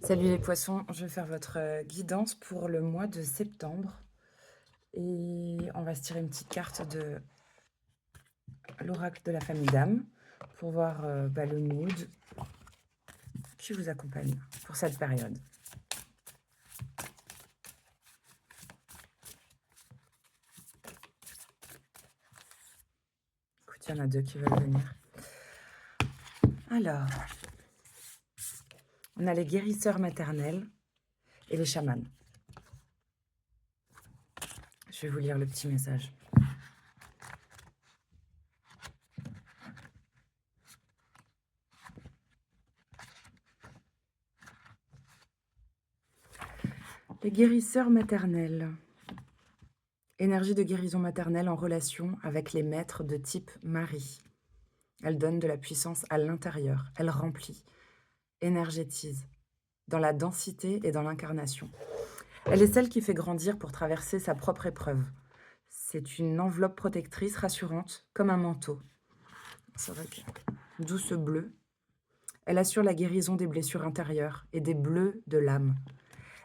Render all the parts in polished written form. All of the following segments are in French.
Salut les poissons, je vais faire votre guidance pour le mois de septembre. Et on va se tirer une petite carte de l'oracle de la famille d'âme pour voir le mood qui vous accompagne pour cette période. Écoute, il y en a deux qui veulent venir. Alors, on a les guérisseurs maternels et les chamans. Je vais vous lire le petit message. Les guérisseurs maternels. Énergie de guérison maternelle en relation avec les maîtres de type Marie. Elle donne de la puissance à l'intérieur, elle remplit, énergétise, dans la densité et dans l'incarnation. Elle est celle qui fait grandir pour traverser sa propre épreuve. C'est une enveloppe protectrice rassurante, comme un manteau. C'est vrai que douce bleue. Elle assure la guérison des blessures intérieures et des bleus de l'âme.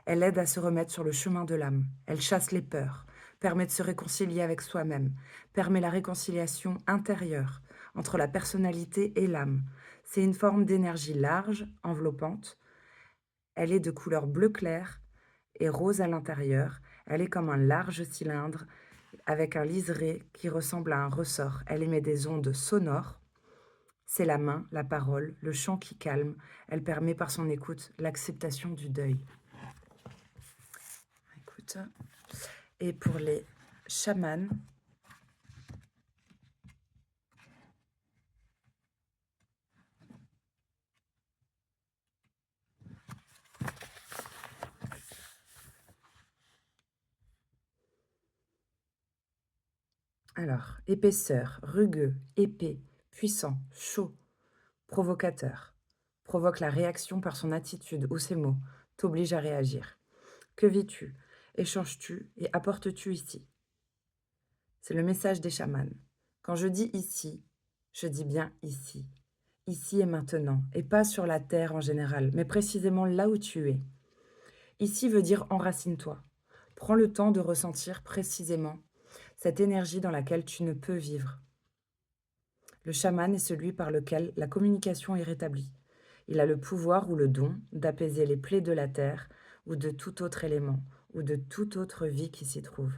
Elle aide à se remettre sur le chemin de l'âme. Elle chasse les peurs, permet de se réconcilier avec soi-même, permet la réconciliation intérieure entre la personnalité et l'âme. C'est une forme d'énergie large, enveloppante. Elle est de couleur bleu clair et rose à l'intérieur. Elle est comme un large cylindre avec un liseré qui ressemble à un ressort. Elle émet des ondes sonores. C'est la main, la parole, le chant qui calme. Elle permet par son écoute l'acceptation du deuil. Écoute. Et pour les chamans, alors, épaisseur, rugueux, épais, puissant, chaud, provocateur, provoque la réaction par son attitude ou ses mots, t'oblige à réagir. Que vis-tu? Échanges-tu et apportes-tu ici? C'est le message des chamans. Quand je dis ici, je dis bien ici. Ici et maintenant, et pas sur la terre en général, mais précisément là où tu es. Ici veut dire enracine-toi. Prends le temps de ressentir précisément cette énergie dans laquelle tu ne peux vivre. Le chaman est celui par lequel la communication est rétablie. Il a le pouvoir ou le don d'apaiser les plaies de la terre ou de tout autre élément ou de toute autre vie qui s'y trouve.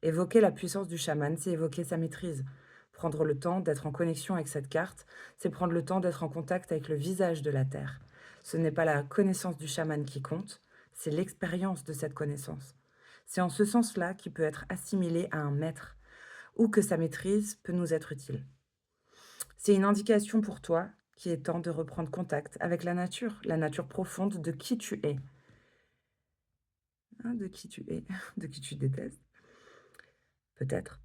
Évoquer la puissance du chaman, c'est évoquer sa maîtrise. Prendre le temps d'être en connexion avec cette carte, c'est prendre le temps d'être en contact avec le visage de la terre. Ce n'est pas la connaissance du chaman qui compte, c'est l'expérience de cette connaissance. C'est en ce sens-là qu'il peut être assimilé à un maître, ou que sa maîtrise peut nous être utile. C'est une indication pour toi qu'il est temps de reprendre contact avec la nature profonde de qui tu es. De qui tu es, de qui tu détestes, peut-être.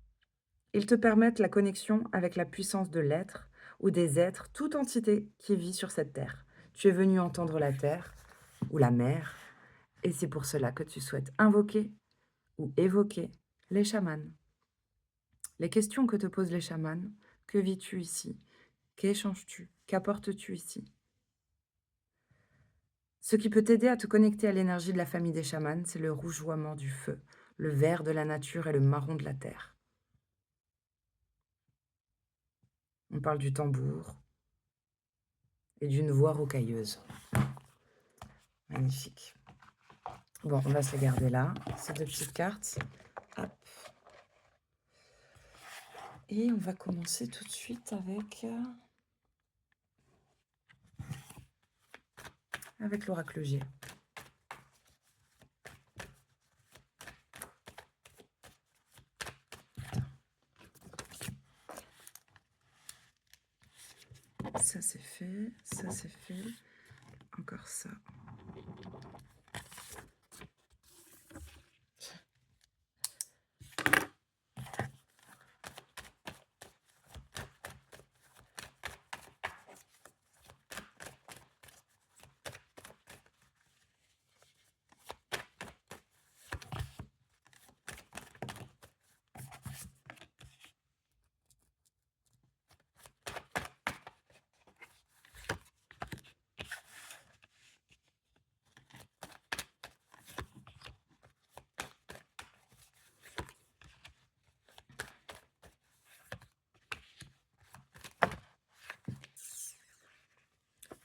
Ils te permettent la connexion avec la puissance de l'être ou des êtres, toute entité qui vit sur cette terre. Tu es venu entendre la terre ou la mer, et c'est pour cela que tu souhaites invoquer ou évoquer les chamans. Les questions que te posent les chamans: que vis-tu ici? Qu'échanges-tu? Qu'apportes-tu ici? Ce qui peut t'aider à te connecter à l'énergie de la famille des chamans, c'est le rougeoiement du feu, le vert de la nature et le marron de la terre. On parle du tambour et d'une voix rocailleuse. Magnifique. Bon, on va se les garder là, ces deux petites cartes. Hop. Et on va commencer tout de suite avec l'oracle G. Ça c'est fait, ça c'est fait. Encore ça.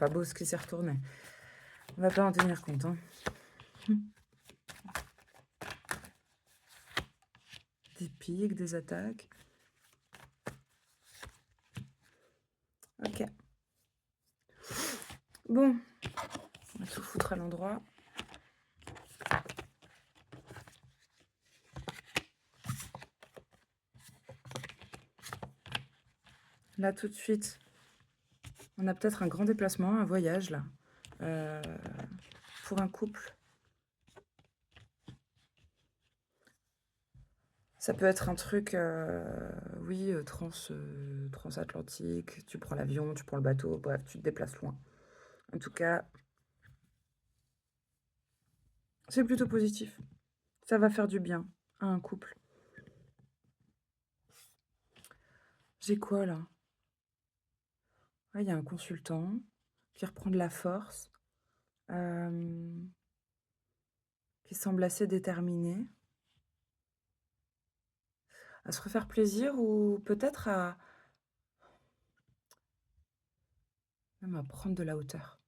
pas beau ce qui s'est retourné. On va pas en tenir compte, hein. Des pics, des attaques. Ok. Bon, on va tout foutre à l'endroit. Là, tout de suite, on a peut-être un grand déplacement, un voyage, là, pour un couple. Ça peut être un truc, oui, transatlantique. Tu prends l'avion, tu prends le bateau, bref, tu te déplaces loin. En tout cas, c'est plutôt positif. Ça va faire du bien à un couple. J'ai quoi, là? Il y a un consultant qui reprend de la force, qui semble assez déterminé à se refaire plaisir ou peut-être même à prendre de la hauteur.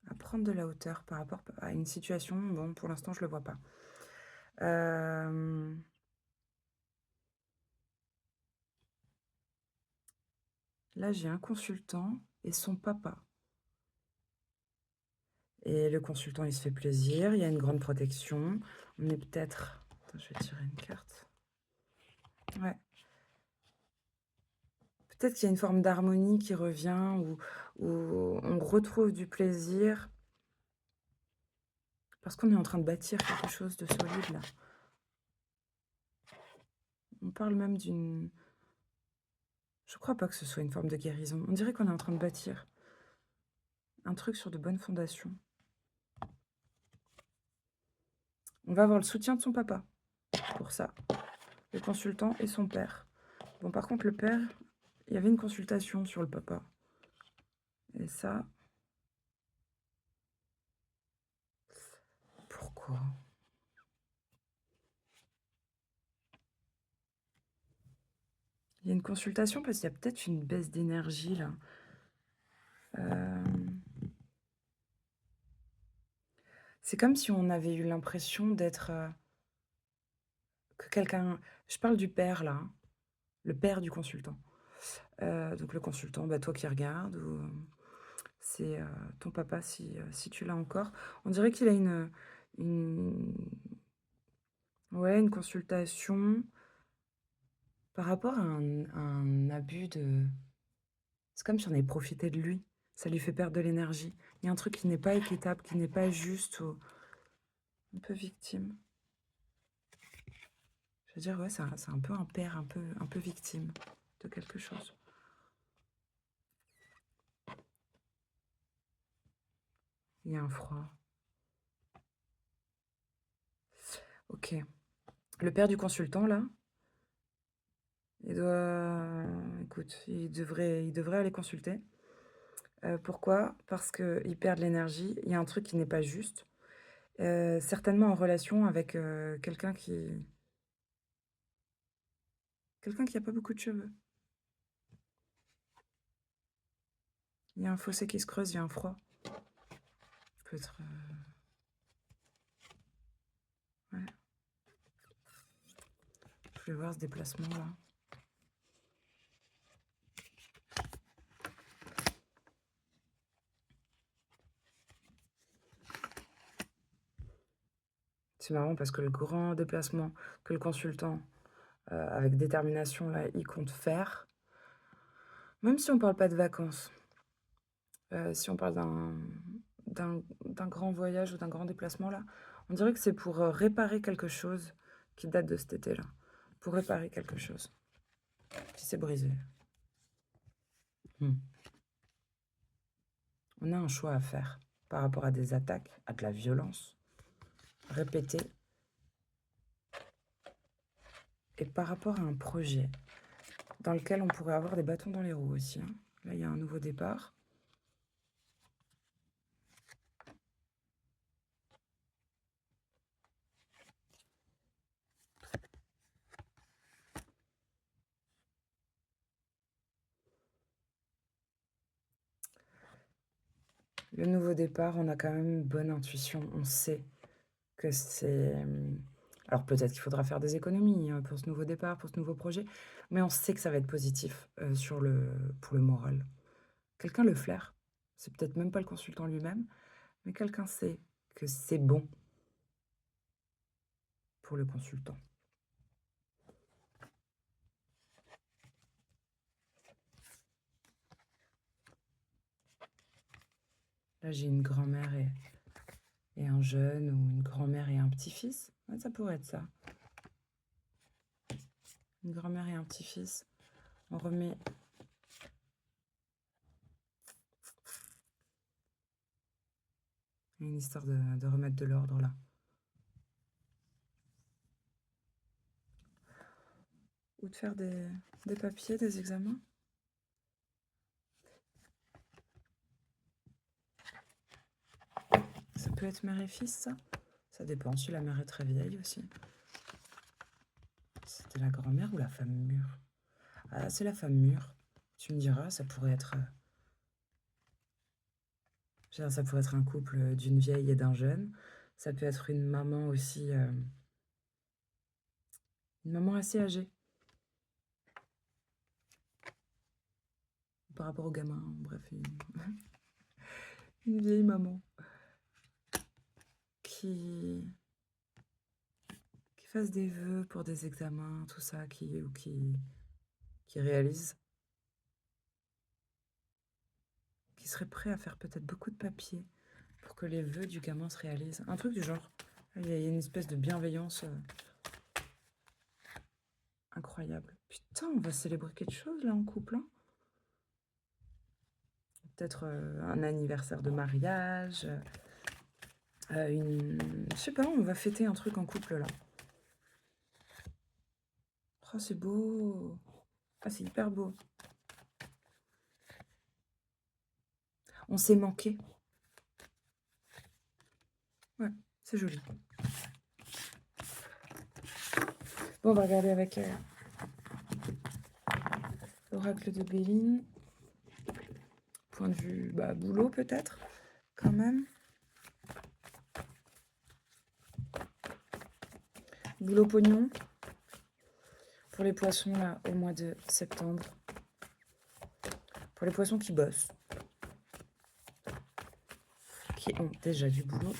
À prendre de la hauteur par rapport à une situation. Bon, pour l'instant, je le vois pas. Là, j'ai un consultant et son papa. Et le consultant, il se fait plaisir. Il y a une grande protection. On est peut-être... Attends, je vais tirer une carte. Ouais. Peut-être qu'il y a une forme d'harmonie qui revient, où on retrouve du plaisir. Parce qu'on est en train de bâtir quelque chose de solide, là. On parle même d'une... Je crois pas que ce soit une forme de guérison. On dirait qu'on est en train de bâtir un truc sur de bonnes fondations. On va avoir le soutien de son papa pour ça. Le consultant et son père. Bon, par contre, le père, il y avait une consultation sur le papa. Et ça... Pourquoi? Il y a une consultation parce qu'il y a peut-être une baisse d'énergie, là. C'est comme si on avait eu l'impression d'être... que quelqu'un... Je parle du père, là. Hein. Le père du consultant. Donc le consultant, bah, toi qui regardes, ou c'est ton papa si tu l'as encore. On dirait qu'il a ouais, une consultation par rapport à un abus de... C'est comme si on avait profité de lui. Ça lui fait perdre de l'énergie. Il y a un truc qui n'est pas équitable, qui n'est pas juste, ou un peu victime. Je veux dire, ouais, c'est un peu un père, un peu victime de quelque chose. Il y a un froid. Ok. Le père du consultant, là, il doit... Écoute, il devrait aller consulter. Pourquoi? Parce qu'il perd de l'énergie. Il y a un truc qui n'est pas juste. Certainement en relation avec quelqu'un qui... Quelqu'un qui n'a pas beaucoup de cheveux. Il y a un fossé qui se creuse, il y a un froid. Peut-être... Ouais. Je vais voir ce déplacement-là. C'est marrant parce que le grand déplacement que le consultant, avec détermination, là, il compte faire, même si on ne parle pas de vacances, si on parle d'un grand voyage ou d'un grand déplacement, là, on dirait que c'est pour réparer quelque chose qui date de cet été-là. Pour réparer quelque chose qui s'est brisé. On a un choix à faire par rapport à des attaques, à de la violence répétée, et par rapport à un projet dans lequel on pourrait avoir des bâtons dans les roues aussi. Hein. Là, il y a un nouveau départ. Le nouveau départ, on a quand même une bonne intuition. On sait que c'est... Alors peut-être qu'il faudra faire des économies pour ce nouveau départ, pour ce nouveau projet, mais on sait que ça va être positif pour le moral. Quelqu'un le flaire, c'est peut-être même pas le consultant lui-même, mais quelqu'un sait que c'est bon pour le consultant. Là, j'ai une grand-mère et un jeune, ou une grand-mère et un petit-fils. Ouais, ça pourrait être ça. Une grand-mère et un petit-fils. On remet... Une histoire de remettre de l'ordre, là. Ou de faire des papiers, des examens. Ça peut être mère et fils, ça. Ça dépend si la mère est très vieille aussi. C'était la grand-mère ou la femme mûre? Ah, c'est la femme mûre. Tu me diras, ça pourrait être... ça pourrait être un couple d'une vieille et d'un jeune. Ça peut être une maman aussi... une maman assez âgée. Par rapport au gamin, bref. Une vieille maman. Qui fasse des vœux pour des examens, tout ça, qui réalise. Qui serait prêt à faire peut-être beaucoup de papiers pour que les vœux du gamin se réalisent. Un truc du genre. Il y a une espèce de bienveillance incroyable. Putain, on va célébrer quelque chose là en couple. Hein, peut-être un anniversaire de mariage. Je sais pas, on va fêter un truc en couple là. Oh, c'est beau. Ah, c'est hyper beau. On s'est manqué. Ouais, c'est joli. Bon, on va regarder avec l'oracle de Béline. Point de vue boulot peut-être, quand même. Boulot pognon. Pour les poissons, là, au mois de septembre. Pour les poissons qui bossent. Qui ont déjà du boulot.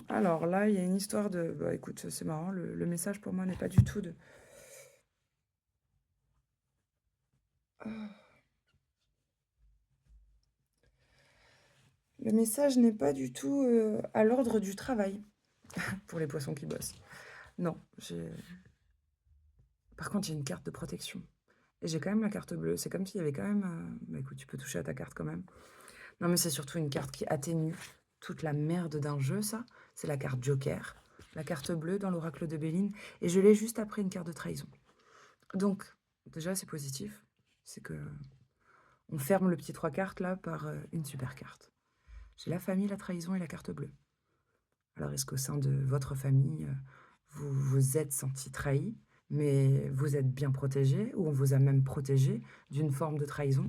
Alors là, il y a une histoire de... écoute, c'est marrant, le message pour moi n'est pas du tout de... Le message n'est pas du tout à l'ordre du travail pour les poissons qui bossent. Non, j'ai... Par contre, j'ai une carte de protection. Et j'ai quand même la carte bleue. C'est comme s'il y avait quand même... écoute, tu peux toucher à ta carte quand même. Non, mais c'est surtout une carte qui atténue toute la merde d'un jeu, ça. C'est la carte Joker. La carte bleue dans l'oracle de Béline. Et je l'ai juste après une carte de trahison. Donc, déjà, c'est positif. C'est que... On ferme le petit 3 cartes, là, par une super carte. J'ai la famille, la trahison et la carte bleue. Alors, est-ce qu'au sein de votre famille, vous vous êtes senti trahi, mais vous êtes bien protégé, ou on vous a même protégé d'une forme de trahison?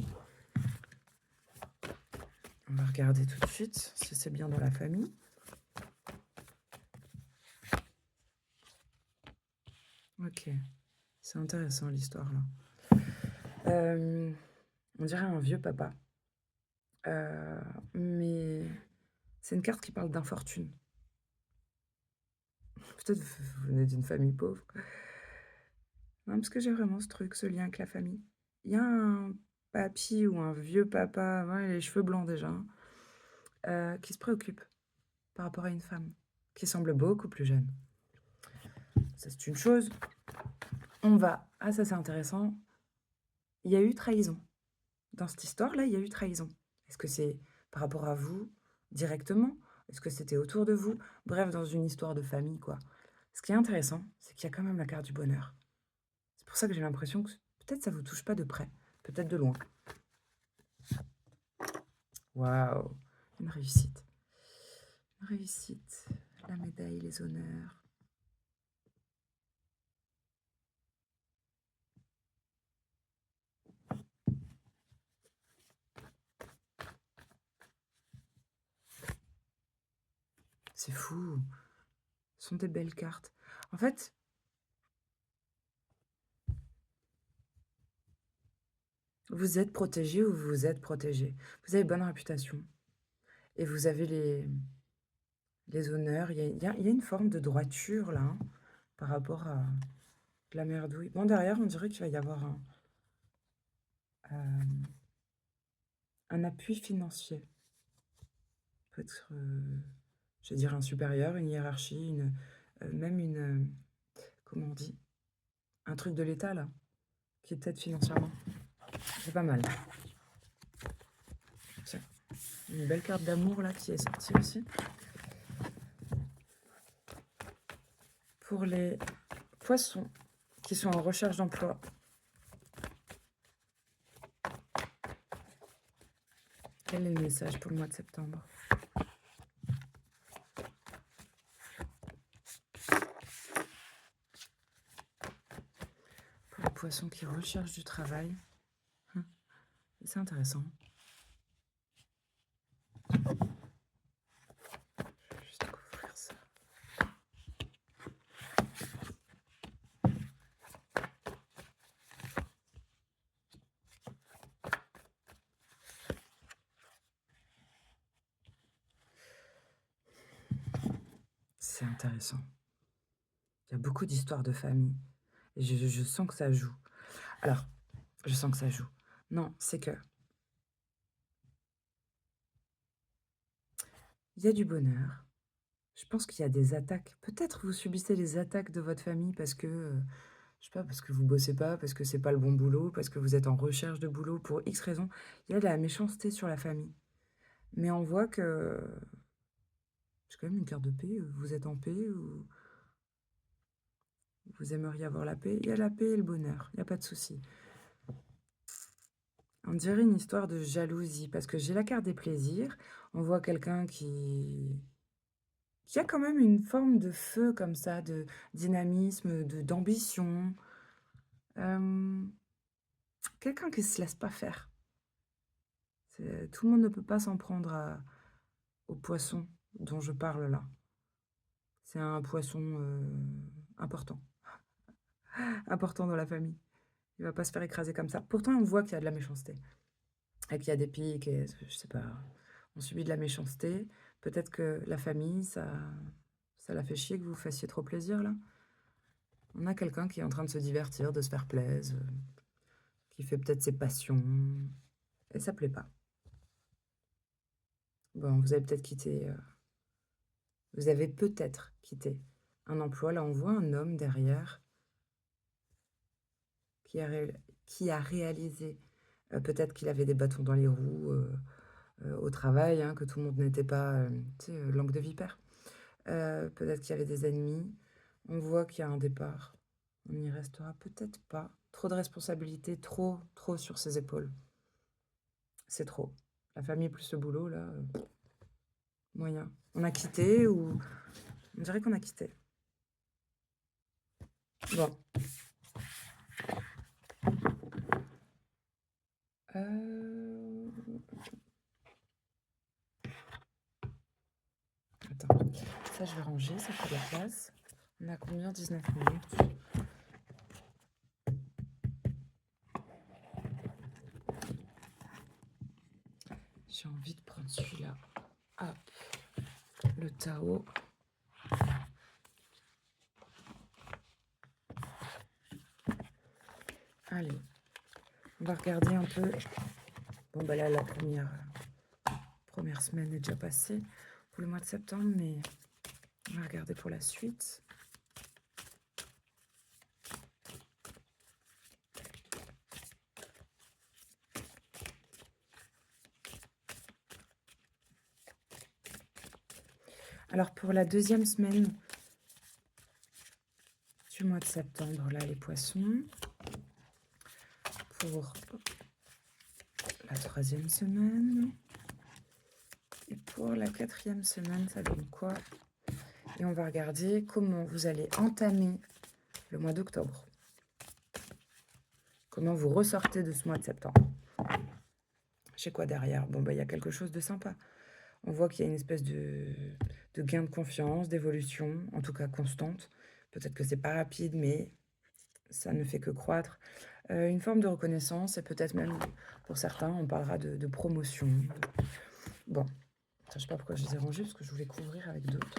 On va regarder tout de suite si c'est bien dans la famille. Ok, c'est intéressant l'histoire là. On dirait un vieux papa. Mais c'est une carte qui parle d'infortune. Peut-être vous venez d'une famille pauvre. Non, parce que j'ai vraiment ce truc, ce lien avec la famille. Il y a un papy ou un vieux papa, ouais, les cheveux blancs déjà, qui se préoccupe par rapport à une femme qui semble beaucoup plus jeune. Ça, c'est une chose. On va... Ah, ça, c'est intéressant. Il y a eu trahison. Dans cette histoire-là, il y a eu trahison. Est-ce que c'est par rapport à vous, directement? Est-ce que c'était autour de vous? Bref, dans une histoire de famille, quoi. Ce qui est intéressant, c'est qu'il y a quand même la carte du bonheur. C'est pour ça que j'ai l'impression que peut-être ça vous touche pas de près, peut-être de loin. Waouh, une réussite. Une réussite. La médaille, les honneurs. C'est fou. Ce sont des belles cartes. En fait, vous êtes protégé ou vous êtes protégé. Vous avez bonne réputation et vous avez les honneurs. Il y a une forme de droiture là, hein, par rapport à de la merdouille. Bon, derrière, on dirait qu'il va y avoir un appui financier. Peut-être, je vais dire un supérieur, une hiérarchie, même comment on dit? Un truc de l'État là, qui est peut-être financièrement. C'est pas mal. Tiens, une belle carte d'amour là qui est sortie aussi. Pour les poissons qui sont en recherche d'emploi. Quel est le message pour le mois de septembre? Pour les poissons qui recherchent du travail. C'est intéressant. Je vais juste ouvrir ça. C'est intéressant. Il y a beaucoup d'histoires de famille. Et je sens que ça joue. Alors, je sens que ça joue. Non, c'est que il y a du bonheur. Je pense qu'il y a des attaques. Peut-être vous subissez les attaques de votre famille parce que, je sais pas, parce que vous bossez pas, parce que c'est pas le bon boulot, parce que vous êtes en recherche de boulot, pour X raisons. Il y a de la méchanceté sur la famille. Mais on voit que c'est quand même une carte de paix. Vous êtes en paix ou vous aimeriez avoir la paix. Il y a la paix et le bonheur. Il n'y a pas de souci. On dirait une histoire de jalousie parce que j'ai la carte des plaisirs. On voit quelqu'un qui a quand même une forme de feu comme ça, de dynamisme, d'ambition. Quelqu'un qui ne se laisse pas faire. Tout le monde ne peut pas s'en prendre au poisson dont je parle là. C'est un poisson important. Important dans la famille. Il va pas se faire écraser comme ça. Pourtant, on voit qu'il y a de la méchanceté. Et qu'il y a des pics, et je sais pas, on subit de la méchanceté. Peut-être que la famille, ça la fait chier que vous vous fassiez trop plaisir là. On a quelqu'un qui est en train de se divertir, de se faire plaisir, qui fait peut-être ses passions, et ça plaît pas. Bon, vous avez peut-être quitté, vous avez peut-être quitté un emploi. Là, on voit un homme derrière qui a réalisé, peut-être qu'il avait des bâtons dans les roues au travail, hein, que tout le monde n'était pas, tu sais, langue de vipère. Peut-être qu'il y avait des ennemis. On voit qu'il y a un départ. On n'y restera peut-être pas. Trop de responsabilités, trop sur ses épaules. C'est trop. La famille plus le boulot, là, moyen. On a quitté ou... On dirait qu'on a quitté. Bon. Attends. Ça, je vais ranger. Ça fait de la place. On a combien? 19 minutes. J'ai envie de prendre celui-là. Hop. Le Tao. Allez. On va regarder un peu. Bon, bah là, la première semaine est déjà passée pour le mois de septembre, mais on va regarder pour la suite. Alors, pour la deuxième semaine du mois de septembre, là, les poissons. Pour la troisième semaine. Et pour la quatrième semaine, ça donne quoi? Et on va regarder comment vous allez entamer le mois d'octobre. Comment vous ressortez de ce mois de septembre. J'ai quoi derrière? Bon, bah, il y a quelque chose de sympa. On voit qu'il y a une espèce de de gain de confiance, d'évolution, en tout cas constante. Peut-être que c'est pas rapide, mais ça ne fait que croître. Une forme de reconnaissance et peut-être même, pour certains, on parlera de promotion. Bon, ça, je sais pas pourquoi je les ai rangés, parce que je voulais couvrir avec d'autres.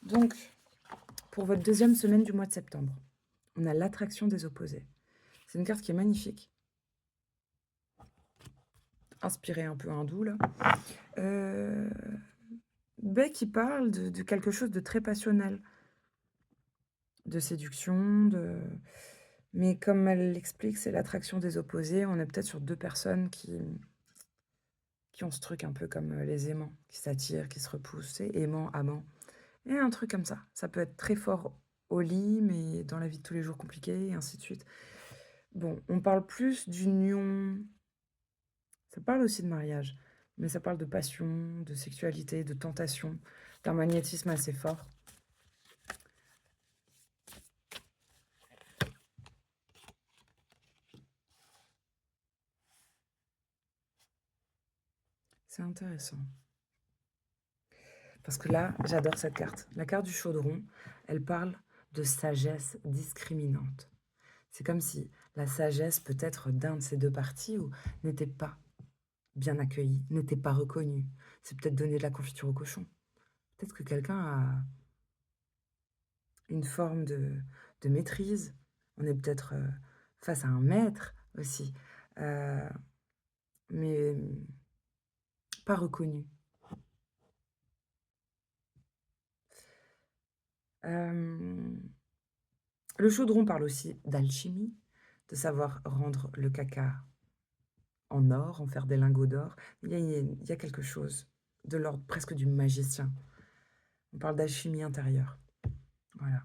Donc, pour votre deuxième semaine du mois de septembre, on a l'attraction des opposés. C'est une carte qui est magnifique. Inspirée un peu hindou, là. Qui parle de quelque chose de très passionnel, de séduction, mais comme elle l'explique, c'est l'attraction des opposés. On est peut-être sur deux personnes qui ont ce truc un peu comme les aimants, qui s'attirent, qui se repoussent, c'est aimant, amant. Et un truc comme ça. Ça peut être très fort au lit, mais dans la vie de tous les jours compliquée, et ainsi de suite. Bon, on parle plus d'union. Ça parle aussi de mariage, mais ça parle de passion, de sexualité, de tentation, d'un magnétisme assez fort. C'est intéressant. Parce que là, j'adore cette carte. La carte du chaudron, elle parle de sagesse discriminante. C'est comme si la sagesse, peut-être d'un de ces deux parties, n'était pas bien accueillie, n'était pas reconnue. C'est peut-être donner de la confiture au cochon. Peut-être que quelqu'un a une forme de maîtrise. On est peut-être face à un maître aussi, mais pas reconnu. Le chaudron parle aussi d'alchimie, de savoir rendre le caca en or, en faire des lingots d'or. Il y a quelque chose de l'ordre presque du magicien. On parle d'alchimie intérieure. Voilà.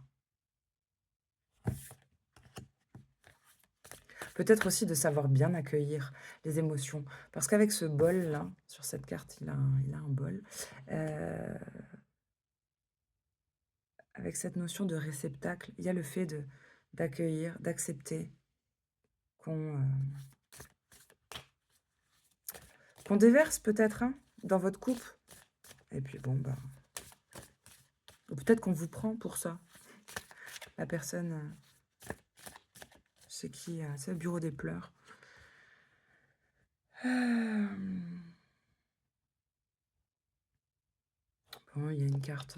Peut-être aussi de savoir bien accueillir les émotions. Parce qu'avec ce bol-là, sur cette carte, il a un bol. Avec cette notion de réceptacle, il y a le fait d'accueillir, d'accepter qu'on déverse peut-être dans votre coupe. Et puis bon, bah, ou peut-être qu'on vous prend pour ça. La personne, c'est qui c'est le bureau des pleurs. Bon, il y a une carte.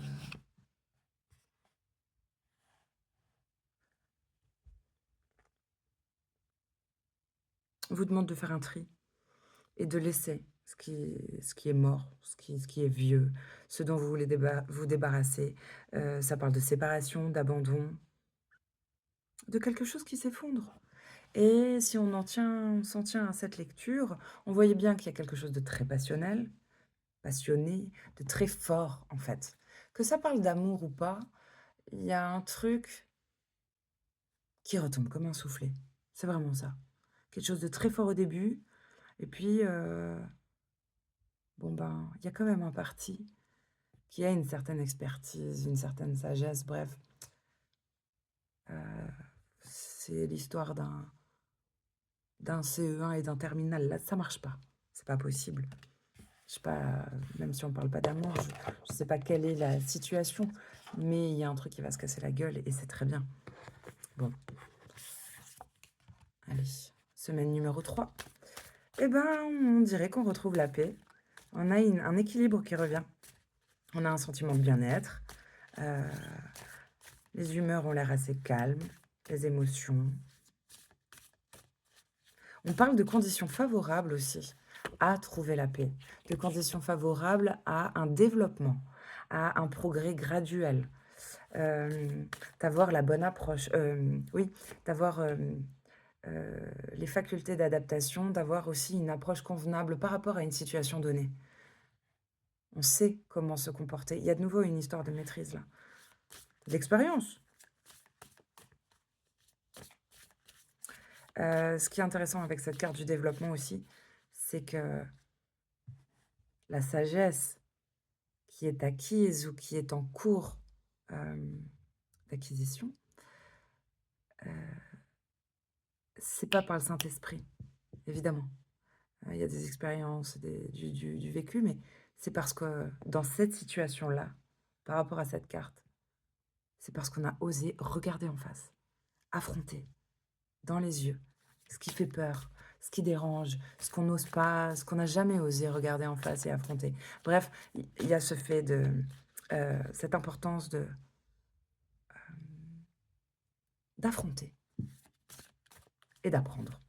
On vous demande de faire un tri et de laisser ce qui est mort, ce qui est vieux, ce dont vous voulez vous débarrasser. Ça parle de séparation, d'abandon, de quelque chose qui s'effondre. Et si on s'en tient à cette lecture, on voyait bien qu'il y a quelque chose de très passionnel, passionné, de très fort en fait. Que ça parle d'amour ou pas, il y a un truc qui retombe comme un soufflet. C'est vraiment ça. Quelque chose de très fort au début, et puis bon ben, il y a quand même un parti qui a une certaine expertise, une certaine sagesse, bref. C'est l'histoire d'un CE1 et d'un terminal. Là, ça marche pas. C'est pas possible. Je sais pas, même si on parle pas d'amour, je sais pas quelle est la situation, mais il y a un truc qui va se casser la gueule et c'est très bien. Bon. Allez, semaine numéro 3. Eh ben, on dirait qu'on retrouve la paix. On a un équilibre qui revient. On a un sentiment de bien-être. Les humeurs ont l'air assez calmes. Les émotions. On parle de conditions favorables aussi à trouver la paix. De conditions favorables à un développement, à un progrès graduel. D'avoir la bonne approche. Oui, d'avoir les facultés d'adaptation, d'avoir aussi une approche convenable par rapport à une situation donnée. On sait comment se comporter. Il y a de nouveau une histoire de maîtrise là. De l'expérience. Ce qui est intéressant avec cette carte du développement aussi, c'est que la sagesse qui est acquise ou qui est en cours d'acquisition, c'est pas par le Saint-Esprit, évidemment. Il y a des expériences, du vécu, mais c'est parce que dans cette situation-là, par rapport à cette carte, c'est parce qu'on a osé regarder en face, affronter dans les yeux ce qui fait peur, ce qui dérange, ce qu'on n'ose pas, ce qu'on n'a jamais osé regarder en face et affronter. Bref, il y a ce fait de cette importance de d'affronter et d'apprendre.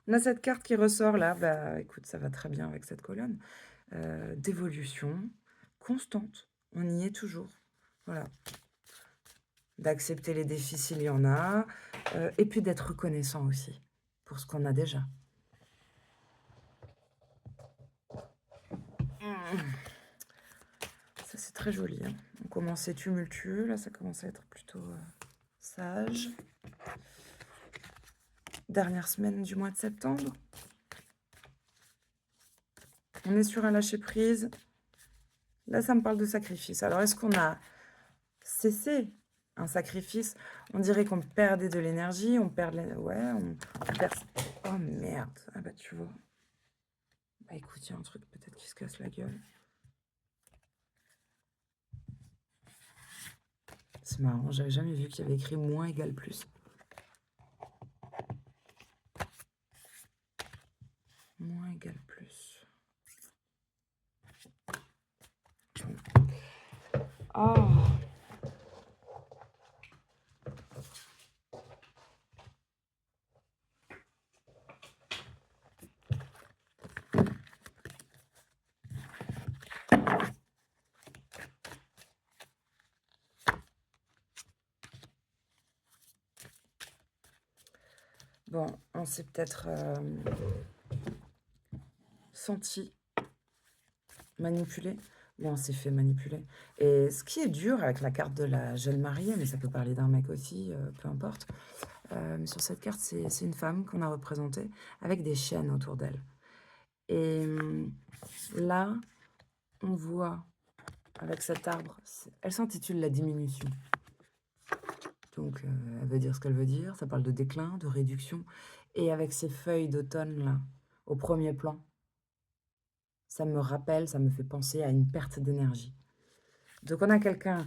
On a cette carte qui ressort là, bah écoute, ça va très bien avec cette colonne, d'évolution constante. On y est toujours. Voilà. D'accepter les défis s'il y en a, et puis d'être reconnaissant aussi pour ce qu'on a déjà. Ça, c'est très joli, hein. On commençait tumultueux, là, ça commence à être plutôt sage. Dernière semaine du mois de septembre. On est sur un lâcher-prise. Là, ça me parle de sacrifice. Alors, est-ce qu'on a cessé un sacrifice? On dirait qu'on perdait de l'énergie, on perd... Ouais, on perd... Oh, merde. Ah bah, tu vois. Bah, écoute, il y a un truc peut-être qui se casse la gueule. C'est marrant, j'avais jamais vu qu'il y avait écrit moins égale plus. Moins égale plus. Oh. Bon, on s'est peut-être senti manipulé, ou on s'est fait manipuler. Et ce qui est dur avec la carte de la jeune mariée, mais ça peut parler d'un mec aussi, peu importe. Mais sur cette carte, c'est une femme qu'on a représentée avec des chaînes autour d'elle. Et là, on voit avec cet arbre, elle s'intitule la diminution. Donc, elle veut dire ce qu'elle veut dire. Ça parle de déclin, de réduction. Et avec ces feuilles d'automne, là, au premier plan, ça me rappelle, ça me fait penser à une perte d'énergie. Donc, on a quelqu'un,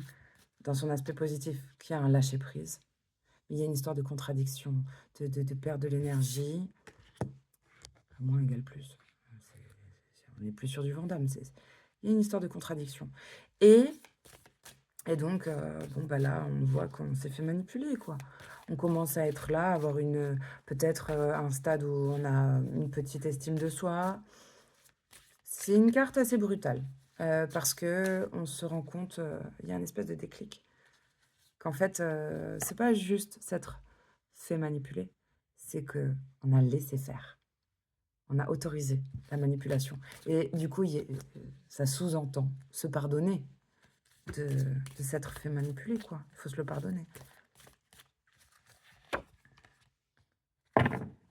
dans son aspect positif, qui a un lâcher-prise. Il y a une histoire de contradiction, de perte de l'énergie. Moins égale plus. On n'est plus sur du Vandame. Il y a une histoire de contradiction. Et donc, bon, bah là, on voit qu'on s'est fait manipuler, quoi. On commence à être là, à avoir peut-être un stade où on a une petite estime de soi. C'est une carte assez brutale, parce que on se rend compte, il y a une espèce de déclic, qu'en fait, c'est pas juste s'être fait manipuler, c'est que on a laissé faire. On a autorisé la manipulation. Et du coup, ça sous-entend se pardonner de s'être fait manipuler, quoi. Il faut se le pardonner.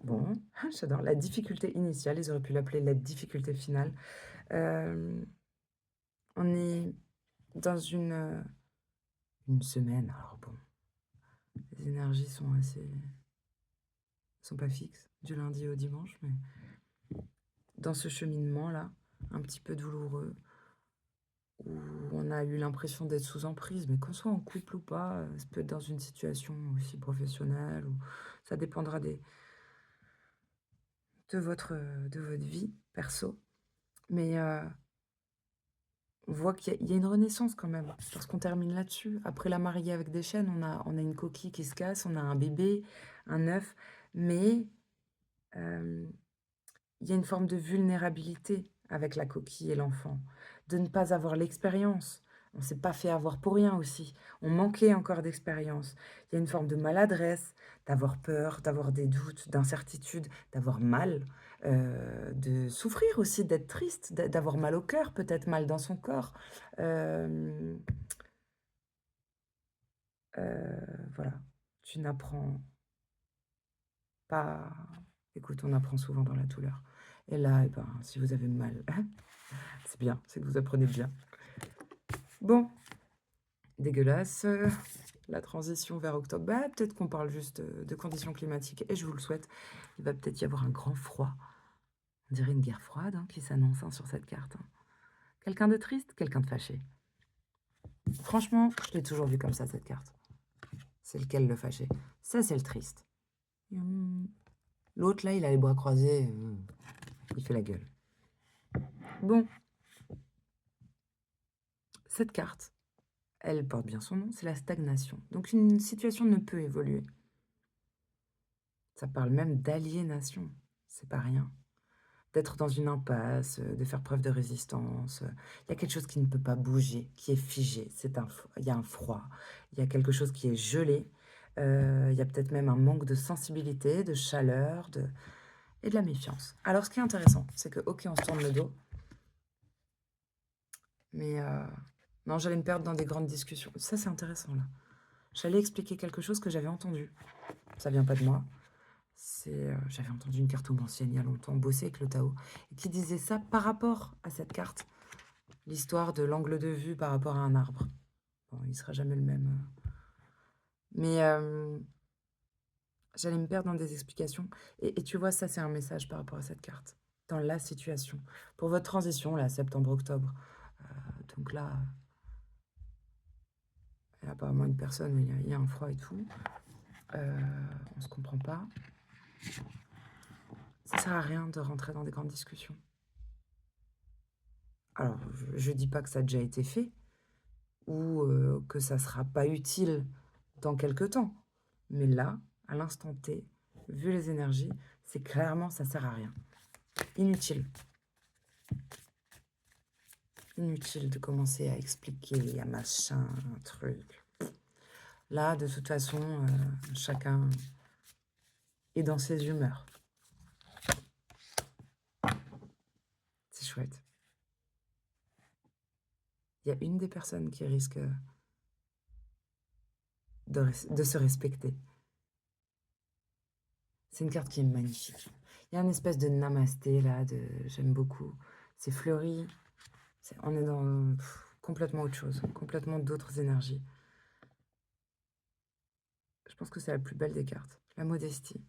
Bon, j'adore. La difficulté initiale, ils auraient pu l'appeler la difficulté finale. On est dans une semaine. Alors bon, les énergies sont sont pas fixes du lundi au dimanche, mais dans ce cheminement-là, un petit peu douloureux, où on a eu l'impression d'être sous emprise, mais qu'on soit en couple ou pas, ça peut être dans une situation aussi professionnelle, ou ça dépendra de votre vie perso. Mais on voit qu'il y a une renaissance quand même, parce qu'on termine là-dessus. Après la mariée avec des chaînes, on a une coquille qui se casse, on a un bébé, un œuf, mais il y a une forme de vulnérabilité avec la coquille et l'enfant, de ne pas avoir l'expérience. On ne s'est pas fait avoir pour rien aussi. On manquait encore d'expérience. Il y a une forme de maladresse, d'avoir peur, d'avoir des doutes, d'incertitude, d'avoir mal, de souffrir aussi, d'être triste, d'avoir mal au cœur, peut-être mal dans son corps. Voilà, tu n'apprends pas. Écoute, on apprend souvent dans la douleur. Et là, eh ben, si vous avez mal, c'est bien, c'est que vous apprenez bien. Bon, dégueulasse. La transition vers octobre, bah, peut-être qu'on parle juste de conditions climatiques, et je vous le souhaite. Il va peut-être y avoir un grand froid On dirait une guerre froide qui s'annonce sur cette carte. Quelqu'un de triste, quelqu'un de fâché. Franchement, je l'ai toujours vu comme ça, cette carte. C'est lequel le fâché? Ça, c'est le triste. L'autre, là, il a les bras croisés. Il fait la gueule. Bon. Cette carte, elle porte bien son nom, c'est la stagnation. Donc une situation ne peut évoluer. Ça parle même d'aliénation. C'est pas rien. D'être dans une impasse, de faire preuve de résistance. Il y a quelque chose qui ne peut pas bouger, qui est figé. Il y a un froid. Il y a quelque chose qui est gelé. Il y a peut-être même un manque de sensibilité, de chaleur, et de la méfiance. Alors, ce qui est intéressant, c'est que, ok, on se tourne le dos, mais non, j'allais me perdre dans des grandes discussions. Ça, c'est intéressant, là. J'allais expliquer quelque chose que j'avais entendu. Ça vient pas de moi. J'avais entendu une cartomancienne il y a longtemps, bosser avec le Tao, et qui disait ça par rapport à cette carte. L'histoire de l'angle de vue par rapport à un arbre. Bon, il sera jamais le même. Mais j'allais me perdre dans des explications. Et tu vois, ça, c'est un message par rapport à cette carte. Dans la situation. Pour votre transition, là, septembre-octobre. Donc là, il y a apparemment une personne, il y a un froid et tout. On se comprend pas. Ça sert à rien de rentrer dans des grandes discussions. Alors, je dis pas que ça a déjà été fait, ou que ça sera pas utile dans quelque temps. Mais là, à l'instant T, vu les énergies, c'est clairement, ça sert à rien. Inutile. Inutile de commencer à expliquer, à machin, un truc. Là, de toute façon, chacun est dans ses humeurs. C'est chouette. Il y a une des personnes qui risque de se respecter. C'est une carte qui est magnifique. Il y a une espèce de namasté là, j'aime beaucoup. C'est fleuri. On est dans complètement autre chose, complètement d'autres énergies. Je pense que c'est la plus belle des cartes. La modestie.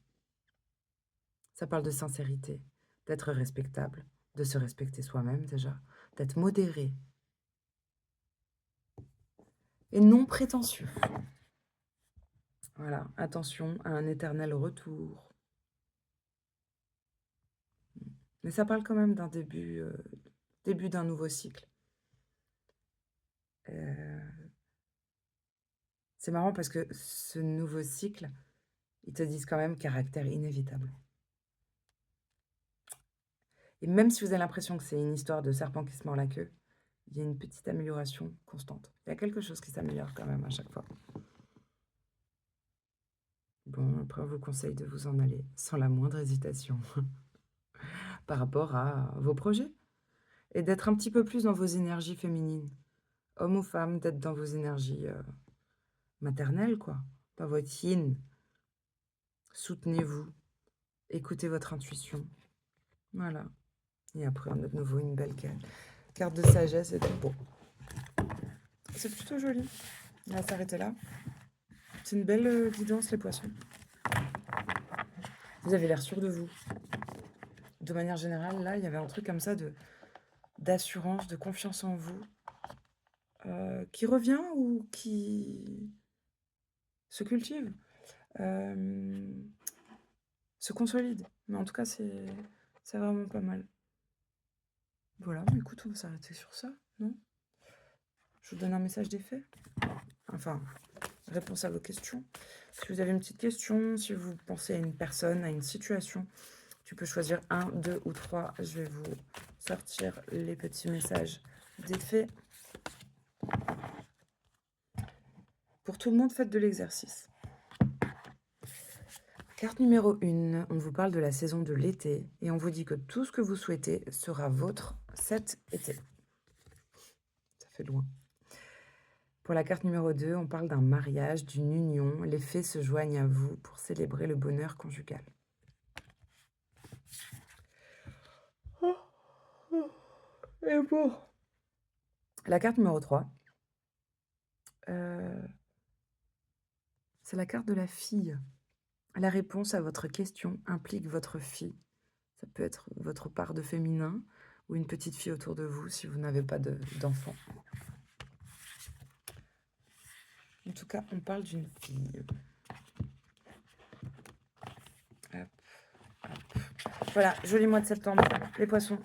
Ça parle de sincérité, d'être respectable, de se respecter soi-même déjà, d'être modéré et non prétentieux. Voilà, attention à un éternel retour. Mais ça parle quand même d'un début d'un nouveau cycle. C'est marrant parce que ce nouveau cycle, ils te disent quand même caractère inévitable. Et même si vous avez l'impression que c'est une histoire de serpent qui se mord la queue, il y a une petite amélioration constante. Il y a quelque chose qui s'améliore quand même à chaque fois. Bon, après, on vous conseille de vous en aller sans la moindre hésitation par rapport à vos projets et d'être un petit peu plus dans vos énergies féminines. Homme ou femme, d'être dans vos énergies maternelles, quoi. Dans votre yin. Soutenez-vous. Écoutez votre intuition. Voilà. Et après, on a de nouveau une belle carte de sagesse. Et bon, c'est plutôt joli. On va s'arrêter là. C'est une belle guidance, les poissons. Vous avez l'air sûr de vous. De manière générale, là, il y avait un truc comme ça d'assurance, de confiance en vous, qui revient ou qui se cultive, se consolide. Mais en tout cas, c'est vraiment pas mal. Voilà, mais écoute, on va s'arrêter sur ça, non? Je vous donne un message d'effet. Enfin, réponse à vos questions. Si vous avez une petite question, si vous pensez à une personne, à une situation, tu peux choisir 1, 2 ou 3. Je vais vous sortir les petits messages d'effet. Pour tout le monde, faites de l'exercice. Carte numéro 1, on vous parle de la saison de l'été et on vous dit que tout ce que vous souhaitez sera vôtre cet été. Ça fait loin. Pour la carte numéro 2, on parle d'un mariage, d'une union. Les fées se joignent à vous pour célébrer le bonheur conjugal. Et pour la carte numéro 3, c'est la carte de la fille. La réponse à votre question implique votre fille Ça peut être votre part de féminin ou une petite fille autour de vous si vous n'avez pas d'enfant. En tout cas, on parle d'une fille. Hop, hop. Voilà, joli mois de septembre, les poissons.